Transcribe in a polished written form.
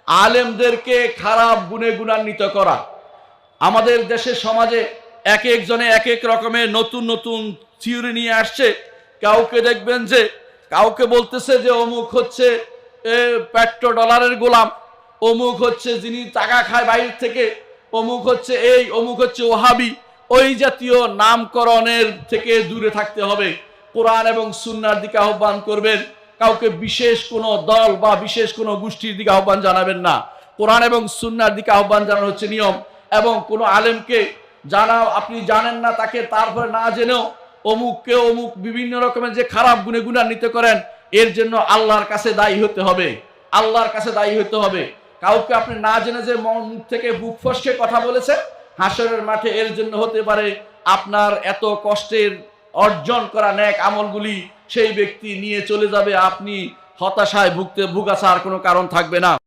আলেমদেরকে খারাপ গুণে গুণান্বিত করা। আমাদের দেশের সমাজে এক একজনে এক এক রকমের নতুন নতুন থিওরি নিয়ে আসছে। কাউকে দেখবেন যে কাউকে বলতেছে যে অমুক হচ্ছে পেট্রো ডলারের গোলাম, অমুক হচ্ছে যিনি টাকা খায় বাইরে থেকে, অমুক হচ্ছে এই, অমুক হচ্ছে ওহাবি। ওই জাতীয় নামকরণের থেকে দূরে থাকতে হবে। কোরআন এবং সুন্নাহর দিকে আহ্বান করবেন। কাউকে বিশেষ কোনো দল বা বিশেষ কোনো গোষ্ঠীর দিকে আহ্বান জানাবেন না। কোরআন এবং সুন্নাহর দিকে আহ্বান জানানো হচ্ছে নিয়ম। এবং কোনো আলেমকে জানা আপনি জানেন না, তাকে তারপরে না জেনেও অমুককে অমুক বিভিন্ন রকমের যে খারাপ গুণে গুণান্বিত করেন, এর জন্য আল্লাহর কাছে দায়ী হতে হবে। আল্লাহর কাছে দায়ী হতে হবে। কাউকে আপনি না জেনে যে মুখ থেকে বুক ফসকে কথা বলেছে, হাসরের মাঠে এর জন্য হতে পারে আপনার এত কষ্টের অর্জন করা নেক আমলগুলি সেই ব্যক্তি নিয়ে চলে যাবে। আপনি হতাশায় ভুগা ছাড়ার কোনো কারণ থাকবে না।